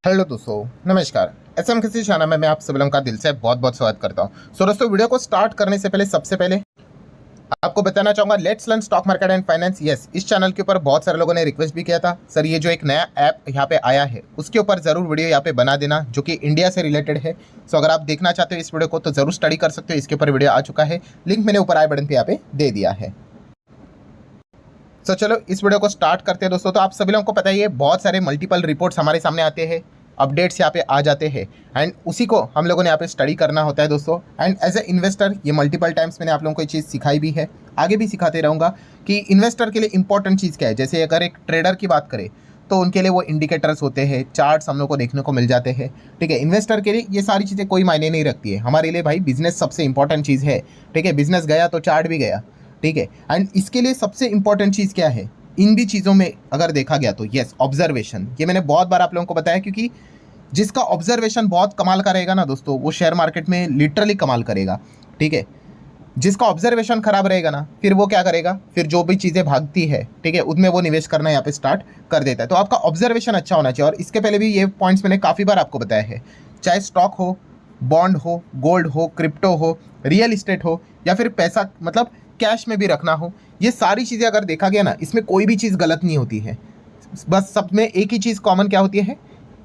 Hello दोस्तों, नमस्कार। SM किसी चैनल में मैं आप सभी लोगों का दिल से बहुत बहुत स्वागत करता हूं। दोस्तों, वीडियो को स्टार्ट करने से पहले सबसे पहले आपको बताना चाहूंगा, let's learn stock market and finance. Yes, इस चैनल के ऊपर बहुत सारे लोगों ने रिक्वेस्ट भी किया था, सर ये जो एक नया ऐप यहाँ पे आया है उसके ऊपर जरूर वीडियो यहाँ पे बना देना जो कि इंडिया से रिलेटेड है। सो अगर आप देखना चाहते हो इस वीडियो को तो जरूर स्टडी कर सकते हो, इसके ऊपर वीडियो आ चुका है, लिंक मैंने ऊपर आई बटन पे यहाँ पे दे दिया है। तो चलो इस वीडियो को स्टार्ट करते हैं दोस्तों। तो आप सभी लोगों को पता ही है, बहुत सारे मल्टीपल रिपोर्ट्स हमारे सामने आते हैं, अपडेट्स यहाँ पे आ जाते हैं एंड उसी को हम लोगों ने यहाँ पे स्टडी करना होता है दोस्तों। एंड एज ए इन्वेस्टर ये मल्टीपल टाइम्स मैंने आप लोगों को ये चीज़ सिखाई भी है, आगे भी सिखाते रहूँगा कि इन्वेस्टर के लिए इंपॉर्टेंट चीज़ क्या है। जैसे अगर एक ट्रेडर की बात करें तो उनके लिए वो इंडिकेटर्स होते हैं, चार्ट्स हम लोग को देखने को मिल जाते हैं, ठीक है। इन्वेस्टर के लिए ये सारी चीज़ें कोई मायने नहीं रखती है, हमारे लिए भाई बिजनेस सबसे इंपॉर्टेंट चीज़ है, ठीक है। बिजनेस गया तो चार्ट भी गया, ठीक है। एंड इसके लिए सबसे इंपॉर्टेंट चीज़ क्या है इन भी चीज़ों में अगर देखा गया तो यस, ऑब्जर्वेशन। ये मैंने बहुत बार आप लोगों को बताया, क्योंकि जिसका ऑब्जर्वेशन बहुत कमाल का रहेगा ना दोस्तों, वो शेयर मार्केट में लिटरली कमाल करेगा, ठीक है। जिसका ऑब्जर्वेशन खराब रहेगा ना, फिर वो क्या करेगा, फिर जो भी चीज़ें भागती है, ठीक है, उसमें वो निवेश करना यहाँ पे स्टार्ट कर देता है। तो आपका ऑब्जर्वेशन अच्छा होना चाहिए। और इसके पहले भी ये पॉइंट्स मैंने काफ़ी बार आपको बताया है, चाहे स्टॉक हो, बॉन्ड हो, गोल्ड हो, क्रिप्टो हो, रियल इस्टेट हो, या फिर पैसा मतलब कैश में भी रखना हो, ये सारी चीज़ें अगर देखा गया ना, इसमें कोई भी चीज़ गलत नहीं होती है। बस सब में एक ही चीज़ कॉमन क्या होती है,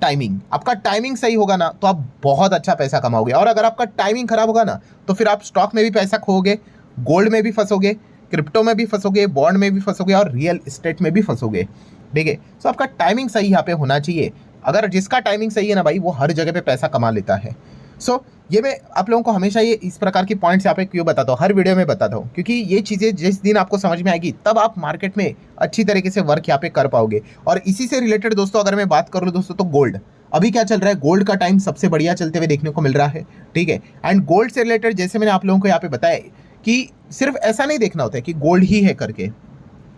टाइमिंग। आपका टाइमिंग सही होगा ना तो आप बहुत अच्छा पैसा कमाओगे, और अगर आपका टाइमिंग खराब होगा ना तो फिर आप स्टॉक में भी पैसा खोओगे, गोल्ड में भी फंसोगे, क्रिप्टो में भी फंसोगे, बॉन्ड में भी फंसोगे और रियल इस्टेट में भी फंसोगे, ठीक है। तो आपका टाइमिंग सही यहाँ पे होना चाहिए। अगर जिसका टाइमिंग सही है ना भाई, वो हर जगह पे पैसा कमा लेता है। सो ये मैं आप लोगों को हमेशा ये इस प्रकार की पॉइंट्स यहाँ पे क्यों बताता हूँ, हर वीडियो में बताता हूँ, क्योंकि ये चीज़ें जिस दिन आपको समझ में आएगी तब आप मार्केट में अच्छी तरीके से वर्क यहाँ पे कर पाओगे। और इसी से रिलेटेड दोस्तों अगर मैं बात करूँ दोस्तों, तो गोल्ड अभी क्या चल रहा है, गोल्ड का टाइम सबसे बढ़िया चलते हुए देखने को मिल रहा है, ठीक है। एंड गोल्ड से रिलेटेड जैसे मैंने आप लोगों को यहाँ पे बताया कि सिर्फ ऐसा नहीं देखना होता है कि गोल्ड ही है करके,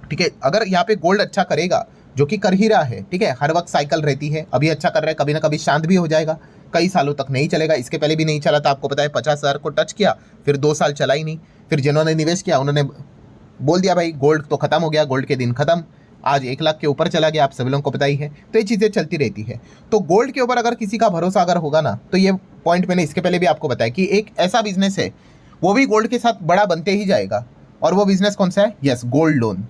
ठीक है। अगर यहाँ पे गोल्ड अच्छा करेगा, जो कि कर ही रहा है, ठीक है, हर वक्त साइकिल रहती है, अभी अच्छा कर रहा है, कभी ना कभी शांत भी हो जाएगा, कई सालों तक नहीं चलेगा। इसके पहले भी नहीं चला था, आपको पता है, 50,000 को टच किया, फिर 2 साल चला ही नहीं, फिर जिन्होंने निवेश किया उन्होंने बोल दिया भाई गोल्ड तो खत्म हो गया, गोल्ड के दिन खत्म, आज 1 लाख के ऊपर चला गया, आप सभी लोगों को पता ही है। तो ये चीज़ें चलती रहती है। तो गोल्ड के ऊपर अगर किसी का भरोसा अगर होगा ना, तो ये पॉइंट मैंने इसके पहले भी आपको बताया कि एक ऐसा बिजनेस है वो भी गोल्ड के साथ बड़ा बनते ही जाएगा। और वो बिजनेस कौन सा है, यस, गोल्ड लोन।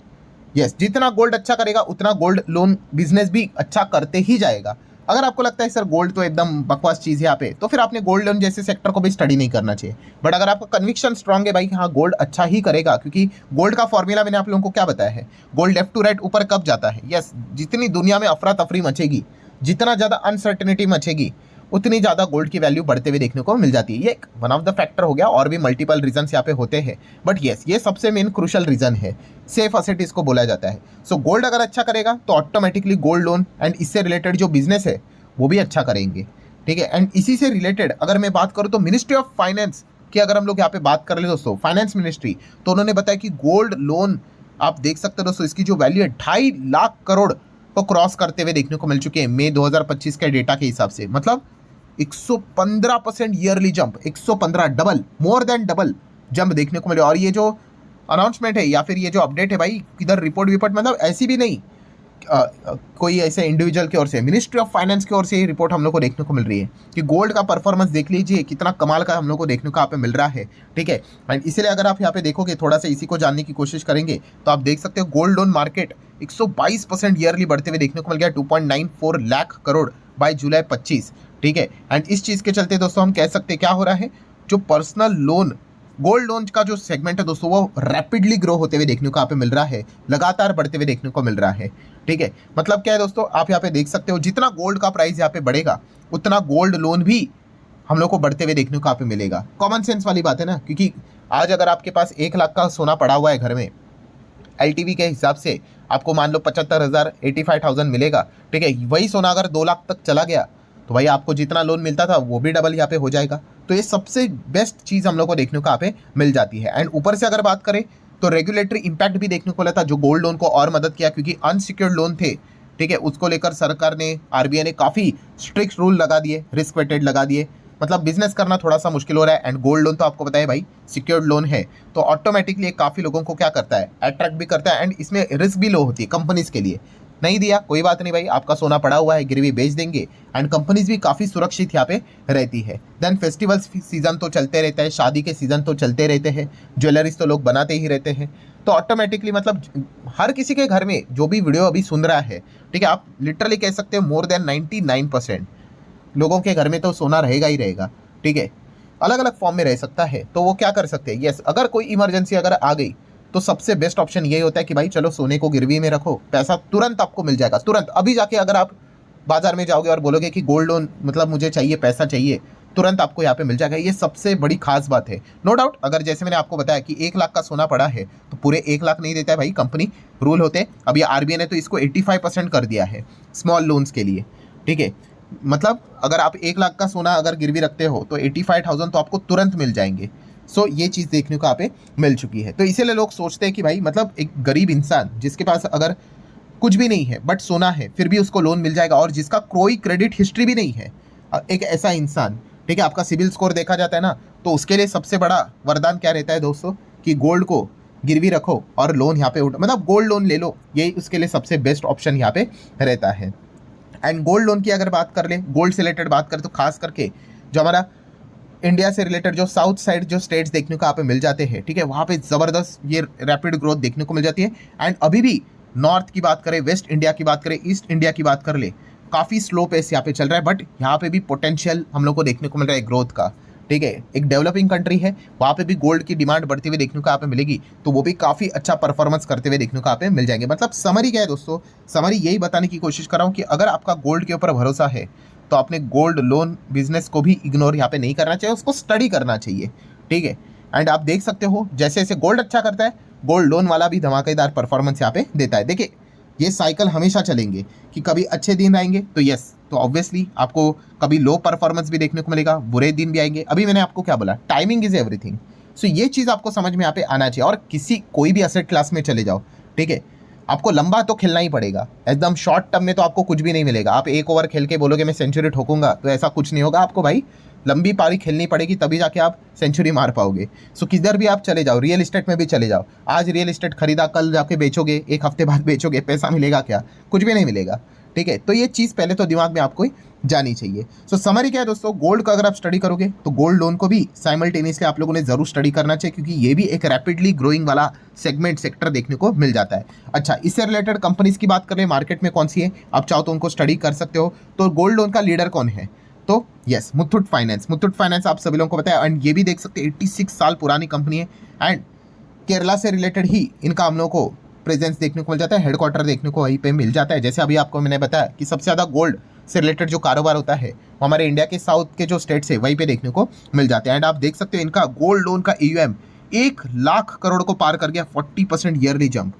यस, जितना गोल्ड अच्छा करेगा उतना गोल्ड लोन बिजनेस भी अच्छा करते ही जाएगा। अगर आपको लगता है सर गोल्ड तो एकदम बकवास चीज़ है यहाँ पे, तो फिर आपने गोल्ड लोन जैसे सेक्टर को भी स्टडी नहीं करना चाहिए। बट अगर आपका कन्विक्शन स्ट्रांग है भाई कि हाँ गोल्ड अच्छा ही करेगा, क्योंकि गोल्ड का फॉर्मूला मैंने आप लोगों को क्या बताया है, गोल्ड लेफ्ट टू राइट ऊपर कब जाता है। यस, जितनी दुनिया में अफरा तफरी मचेगी, जितना ज़्यादा अनसर्टेनिटी मचेगी, उतनी ज़्यादा गोल्ड की वैल्यू बढ़ते हुए देखने को मिल जाती है। ये एक वन ऑफ द फैक्टर हो गया, और भी मल्टीपल रीजन यहाँ पे होते हैं, बट येस ये सबसे मेन क्रूशल रीजन है, सेफ असेट इसको बोला जाता है। सो गोल्ड अगर अच्छा करेगा तो ऑटोमेटिकली गोल्ड लोन एंड इससे रिलेटेड जो बिजनेस है वो भी अच्छा करेंगे, ठीक है। एंड इसी से रिलेटेड अगर मैं बात करूँ तो मिनिस्ट्री ऑफ फाइनेंस की अगर हम लोग यहाँ पे बात कर ले दोस्तों, फाइनेंस मिनिस्ट्री, तो उन्होंने बताया कि गोल्ड लोन आप देख सकते हो दोस्तों, इसकी जो वैल्यू है 2.5 लाख करोड़ को क्रॉस करते हुए देखने को मिल चुके हैं मई 2025 के डेटा के हिसाब से। मतलब 115% yearly jump, 115 double, more than double jump देखने को मिले। और ये जो अनाउंसमेंट है या फिर ये जो अपडेट है भाई, किधर रिपोर्ट विपोर्ट मतलब ऐसी भी नहीं, कोई ऐसे इंडिविजुअल की ओर से, मिनिस्ट्री ऑफ फाइनेंस की ओर से ये रिपोर्ट हम लोग को देखने को मिल रही है कि गोल्ड का परफॉर्मेंस देख लीजिए कितना कमाल का हम लोग को देखने को यहाँ पे मिल रहा है, ठीक है। एंड इसलिए अगर आप यहाँ पे देखोगे, थोड़ा सा इसी को जानने की कोशिश करेंगे, तो आप देख सकते हो गोल्ड लोन मार्केट 122% ईयरली बढ़ते हुए देखने को मिल गया, 2.94 लाख करोड़ बाय जुलाई 25, ठीक है। एंड इस चीज़ के चलते दोस्तों हम कह सकते हैं क्या हो रहा है, जो पर्सनल लोन गोल्ड लोन का जो सेगमेंट है दोस्तों, वो रैपिडली ग्रो होते हुए देखने को यहाँ पे मिल रहा है, लगातार बढ़ते हुए देखने को मिल रहा है, ठीक है। मतलब क्या है दोस्तों, आप यहाँ पे देख सकते हो जितना गोल्ड का प्राइस यहाँ पे बढ़ेगा उतना गोल्ड लोन भी हम लोग को बढ़ते हुए देखने को यहाँ पे मिलेगा। कॉमन सेंस वाली बात है ना, क्योंकि आज अगर आपके पास 1 लाख का सोना पड़ा हुआ है घर में, एलटीवी के हिसाब से आपको मान लो 75,000, 85,000 मिलेगा, ठीक है। वही सोना अगर 2 लाख तक चला गया तो भाई आपको जितना लोन मिलता था वो भी डबल यहाँ पे हो जाएगा। तो ये सबसे बेस्ट चीज़ हम लोग को देखने को यहाँ पे मिल जाती है। एंड ऊपर से अगर बात करें तो रेगुलेटरी इंपैक्ट भी देखने को मिला था, जो गोल्ड लोन को और मदद किया, क्योंकि अनसिक्योर्ड लोन थे, ठीक है, उसको लेकर सरकार ने, आरबीआई ने काफ़ी स्ट्रिक्ट रूल लगा दिए, रिस्क वेटेड लगा दिए, मतलब बिजनेस करना थोड़ा सा मुश्किल हो रहा है। एंड गोल्ड लोन तो आपको पता है भाई सिक्योर्ड लोन है, तो ऑटोमेटिकली काफ़ी लोगों को क्या करता है, अट्रैक्ट भी करता है, एंड इसमें रिस्क भी लो होती है कंपनीज के लिए। नहीं दिया कोई बात नहीं भाई, आपका सोना पड़ा हुआ है, गिरवी बेच देंगे एंड कंपनीज भी काफ़ी सुरक्षित यहाँ पे रहती है। देन फेस्टिवल्स सीजन तो चलते रहता है, शादी के सीजन तो चलते रहते हैं, ज्वेलरीज तो लोग बनाते ही रहते हैं, तो ऑटोमेटिकली मतलब हर किसी के घर में जो भी वीडियो अभी सुन रहा है, ठीक है, आप लिटरली कह सकते हो मोर देन 99% लोगों के घर में तो सोना रहेगा ही रहेगा, ठीक है, अलग अलग फॉर्म में रह सकता है। तो वो क्या कर सकते हैं, यस अगर कोई इमरजेंसी अगर आ गई तो सबसे बेस्ट ऑप्शन यही होता है कि भाई चलो सोने को गिरवी में रखो, पैसा तुरंत आपको मिल जाएगा, तुरंत। अभी जाके अगर आप बाजार में जाओगे और बोलोगे कि गोल्ड लोन मतलब मुझे चाहिए, पैसा चाहिए, तुरंत आपको यहाँ पे मिल जाएगा। ये सबसे बड़ी खास बात है। नो डाउट अगर जैसे मैंने आपको बताया कि 1 लाख का सोना पड़ा है तो पूरे 1 लाख नहीं देता है भाई, कंपनी रूल होते हैं। अभी आरबीआई ने तो इसको 85% कर दिया है स्मॉल लोन्स के लिए, ठीक है। मतलब अगर आप 1 लाख का सोना अगर गिरवी रखते हो तो 85,000 तो आपको तुरंत मिल जाएंगे। सो ये चीज़ देखने को यहाँ पे मिल चुकी है। तो इसीलिए लोग सोचते हैं कि भाई मतलब एक गरीब इंसान जिसके पास अगर कुछ भी नहीं है बट सोना है फिर भी उसको लोन मिल जाएगा, और जिसका कोई क्रेडिट हिस्ट्री भी नहीं है, एक ऐसा इंसान, ठीक है, आपका सिविल स्कोर देखा जाता है ना, तो उसके लिए सबसे बड़ा वरदान क्या रहता है दोस्तों कि गोल्ड को गिरवी रखो और लोन यहाँ पे मतलब गोल्ड लोन ले लो, यही उसके लिए सबसे बेस्ट ऑप्शन यहाँ पे रहता है। एंड गोल्ड लोन की अगर बात कर ले, गोल्ड से रिलेटेड बात करें तो खास करके जो हमारा इंडिया से रिलेटेड जो साउथ साइड जो स्टेट्स देखने को यहाँ पे मिल जाते हैं, ठीक है, वहाँ पे ज़बरदस्त ये रैपिड ग्रोथ देखने को मिल जाती है। एंड अभी भी नॉर्थ की बात करें, वेस्ट इंडिया की बात करें, ईस्ट इंडिया की बात कर ले, काफ़ी स्लो पेस यहाँ पे चल रहा है, बट यहाँ पे भी पोटेंशियल हम लोग को देखने को मिल रहा है ग्रोथ का, ठीक है। एक डेवलपिंग कंट्री है, वहाँ पे भी गोल्ड की डिमांड बढ़ती हुई देखने को यहाँ पे मिलेगी, तो वो भी काफ़ी अच्छा परफॉर्मेंस करते हुए देखने को यहाँ पे मिल जाएंगे। मतलब समरी क्या है दोस्तों, समरी यही बताने की कोशिश कर रहा हूँ कि अगर आपका गोल्ड के ऊपर भरोसा है तो आपने गोल्ड लोन बिजनेस को भी इग्नोर यहाँ पे नहीं करना चाहिए, उसको स्टडी करना चाहिए, ठीक है। एंड आप देख सकते हो जैसे जैसे गोल्ड अच्छा करता है, गोल्ड लोन वाला भी धमाकेदार परफॉर्मेंस यहाँ पे देता है। देखिए ये साइकिल हमेशा चलेंगे कि कभी अच्छे दिन आएंगे तो यस, तो ऑब्वियसली आपको कभी लो परफॉर्मेंस भी देखने को मिलेगा, बुरे दिन भी आएंगे। अभी मैंने आपको क्या बोला, टाइमिंग इज एवरीथिंग। सो ये चीज़ आपको समझ में यहाँ पे आना चाहिए। और किसी कोई भी एसेट क्लास में चले जाओ, ठीक है, आपको लंबा तो खेलना ही पड़ेगा, एकदम शॉर्ट टर्म में तो आपको कुछ भी नहीं मिलेगा। आप एक ओवर खेल के बोलोगे मैं सेंचुरी ठोकूंगा, तो ऐसा कुछ नहीं होगा। आपको भाई लंबी पारी खेलनी पड़ेगी, तभी जाके आप सेंचुरी मार पाओगे। सो किधर भी आप चले जाओ, रियल इस्टेट में भी चले जाओ, आज रियल इस्टेट खरीदा, कल जाके बेचोगे, एक हफ्ते बाद बेचोगे, पैसा मिलेगा क्या? कुछ भी नहीं मिलेगा, ठीक है। तो ये चीज़ पहले तो दिमाग में आपको जानी चाहिए। सो समरी क्या है दोस्तों, गोल्ड का अगर आप स्टडी करोगे तो गोल्ड लोन को भी साइमल्टेनियसली आप लोगों ने जरूर स्टडी करना चाहिए, क्योंकि ये भी एक रैपिडली ग्रोइंग वाला सेक्टर देखने को मिल जाता है। अच्छा, इससे रिलेटेड कंपनीज की बात करें मार्केट में कौन सी है, आप चाहो तो उनको स्टडी कर सकते हो। तो गोल्ड लोन का लीडर कौन है, तो yes Muthoot finance. Muthoot finance आप सभी लोगों को पता है, एंड ये भी देख सकते हैं 86 साल पुरानी कंपनी है, एंड केरला से रिलेटेड ही इनका हम लोगों को प्रेजेंस देखने को मिल जाता है, हेडक्वार्टर देखने को वहीं पे मिल जाता है। जैसे अभी आपको मैंने बताया कि सबसे ज़्यादा गोल्ड से रिलेटेड जो कारोबार होता है वो हमारे इंडिया के साउथ के जो स्टेट्स है वहीं पे देखने को मिल जाते हैं। एंड आप देख सकते हो इनका गोल्ड लोन का AUM 1 लाख करोड़ को पार कर गया, 40% ईयरली जंप,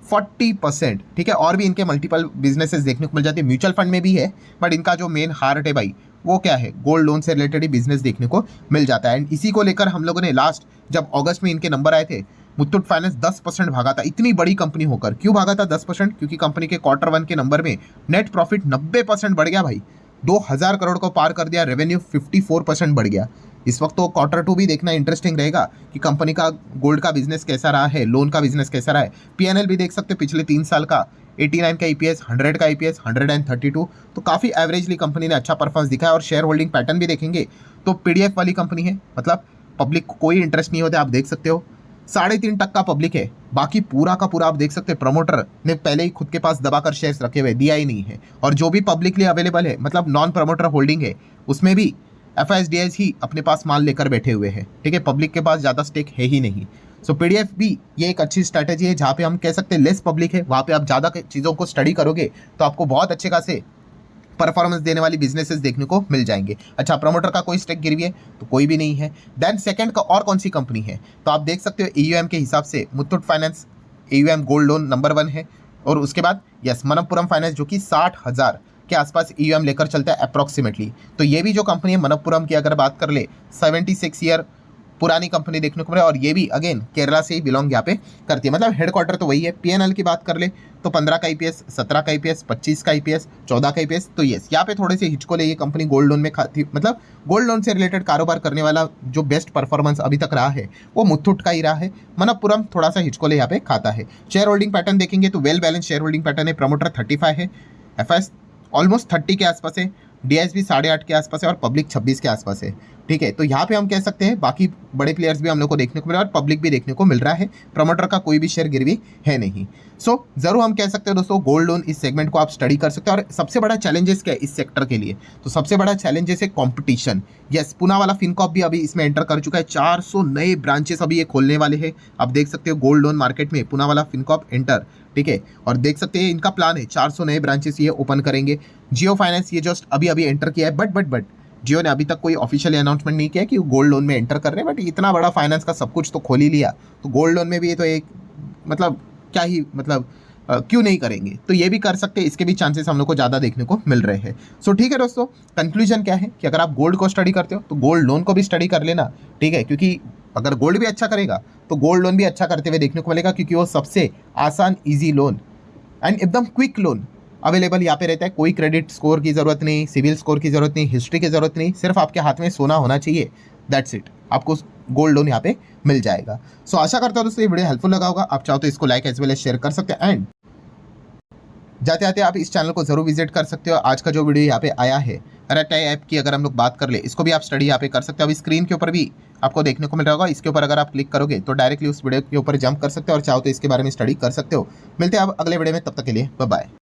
40%, ठीक है। और भी इनके मल्टीपल बिजनेसेस देखने को मिल जाते हैं, म्यूचुअल फंड में भी है, बट इनका जो मेन हार्ट है भाई वो क्या है, गोल्ड लोन से रिलेटेड ही बिजनेस देखने को मिल जाता है। एंड इसी को लेकर हम लोगों ने लास्ट जब अगस्त में इनके नंबर आए थे, मुथूट फाइनेंस 10% भागा था। इतनी बड़ी कंपनी होकर क्यों भागा था 10%? क्योंकि कंपनी के Q1 के नंबर में नेट प्रॉफिट 90% बढ़ गया भाई, 2000 करोड़ को पार कर दिया, रेवेन्यू 54% बढ़ गया। इस वक्त तो Q2 भी देखना इंटरेस्टिंग रहेगा कि कंपनी का गोल्ड का बिजनेस कैसा रहा है, लोन का बिजनेस कैसा रहा है। PNL भी देख सकते हो पिछले 3 साल का, 89 का EPS, 100 का EPS, 132, तो काफ़ी एवरेजली कंपनी ने अच्छा परफॉर्मेंस दिखाया। और शेयर होल्डिंग पैटर्न भी देखेंगे तो PDF वाली कंपनी है, मतलब पब्लिक को कोई इंटरेस्ट नहीं होता, आप देख सकते हो 3.5% पब्लिक है, बाकी पूरा का पूरा आप देख सकते हैं प्रमोटर ने पहले ही खुद के पास दबाकर शेयर्स रखे हुए, दिया ही नहीं है। और जो भी पब्लिकली अवेलेबल है, मतलब नॉन प्रमोटर होल्डिंग है, उसमें भी FISDIs ही अपने पास माल लेकर बैठे हुए हैं, ठीक है, पब्लिक के पास ज़्यादा स्टेक है ही नहीं। सो PDF भी ये एक अच्छी स्ट्रैटेजी है, जहाँ पे हम कह सकते हैं लेस पब्लिक है, वहाँ पे आप ज़्यादा चीज़ों को स्टडी करोगे तो आपको बहुत अच्छे खासे परफॉर्मेंस देने वाली बिजनेसेस देखने को मिल जाएंगे। अच्छा, प्रमोटर का कोई स्टेक गिरवी है तो कोई भी नहीं है। देन सेकंड का और कौन सी कंपनी है, तो आप देख सकते हो AUM के हिसाब से Muthoot finance AUM gold loan number 1 है, और उसके बाद यस मनप्पुरम फाइनेंस जो कि 60,000 के आसपास AUM लेकर चलता है अप्रॉक्सीमेटली। तो ये भी जो कंपनी है मनप्पुरम की अगर बात कर ले, 76 ईयर पुरानी कंपनी देखने को मिले, और ये भी अगेन केरला से ही बिलोंग यहाँ पे करती है, मतलब हेडक्वार्टर तो वही है। PNL की बात कर ले तो 15 का ईपीएस, 17 का ईपीएस, 25 का ईपीएस, 14 का ईपीएस। तो यस, यहाँ पे थोड़े से हिचको ले ये कंपनी गोल्ड लोन में खाती, मतलब गोल्ड लोन से रिलेटेड कारोबार करने वाला जो बेस्ट परफॉर्मेंस अभी तक रहा है वो मुथूट का ही रहा है। मनप्पुरम थोड़ा सा हिचको ले यहाँ पे खाता है। शेयर होल्डिंग पैटर्न देखेंगे तो well balance share holding pattern है। प्रमोटर 35 है, एफएस ऑलमोस्ट 30 के आसपास है, डीएसबी 8.5 के आसपास है और पब्लिक 26 के आसपास है। ठीक है, तो यहाँ पे हम कह सकते हैं बाकी बड़े प्लेयर्स भी हम लोग को देखने को मिल रहा है और पब्लिक भी देखने को मिल रहा है। प्रमोटर का कोई भी शेयर गिरवी है नहीं। सो जरूर हम कह सकते हैं दोस्तों गोल्ड लोन इस सेगमेंट को आप स्टडी कर सकते हैं। और सबसे बड़ा चैलेंजेस क्या है इस सेक्टर के लिए, तो सबसे बड़ा चैलेंजेस है कॉम्पिटिशन। यस, पूना वाला फिनकॉप भी अभी इसमें एंटर कर चुका है। 400 नए ब्रांचेस अभी ये खोलने वाले हैं। आप देख सकते हो गोल्ड लोन मार्केट में पूना वाला फिनकॉप एंटर। ठीक है, और देख सकते हैं इनका प्लान है 400 नए ब्रांचेस ये ओपन करेंगे। जियो फाइनेंस ये जस्ट अभी अभी एंटर किया है, बट जियो ने अभी तक कोई ऑफिशियल अनाउंसमेंट नहीं किया कि वो गोल्ड लोन में एंटर कर रहे हैं। बट इतना बड़ा फाइनेंस का सब कुछ तो खोल ही लिया, तो गोल्ड लोन में भी ये तो एक मतलब क्या ही मतलब क्यों नहीं करेंगे, तो ये भी कर सकते हैं। इसके भी चांसेस हम लोग को ज़्यादा देखने को मिल रहे हैं। सो ठीक है दोस्तों, कंक्लूजन क्या है कि अगर आप गोल्ड को स्टडी करते हो तो गोल्ड लोन को भी स्टडी कर लेना। ठीक है, क्योंकि अगर गोल्ड भी अच्छा करेगा तो गोल्ड लोन भी अच्छा करते हुए देखने को मिलेगा, क्योंकि वो सबसे आसान ईजी लोन एंड एकदम क्विक लोन अवेलेबल यहाँ पे रहता है। कोई क्रेडिट स्कोर की ज़रूरत नहीं, सिविल स्कोर की ज़रूरत नहीं, हिस्ट्री की ज़रूरत नहीं, सिर्फ आपके हाथ में सोना होना चाहिए, दैट्स इट। आपको गोल्ड लोन यहाँ पे मिल जाएगा। सो आशा करता हूँ दोस्तों ये वीडियो हेल्पफुल लगा होगा। आप चाहो तो इसको like as well as share कर सकते हैं एंड जाते आते आप इस चैनल को जरूर विजिट कर सकते हो। आज का जो वीडियो यहाँ पे आया है रेटाई ऐप की, अगर हम लोग बात कर ले, इसको भी आप स्टडी यहाँ पे कर सकते हो। अभी स्क्रीन के ऊपर भी आपको देखने को मिल रहा होगा, इसके ऊपर अगर आप क्लिक करोगे तो डायरेक्टली उस वीडियो के ऊपर जंप कर सकते हो और चाहो तो इसके बारे में स्टडी कर सकते हो। मिलते हैं अब अगले वीडियो में, तब तक के लिए बाय बाय।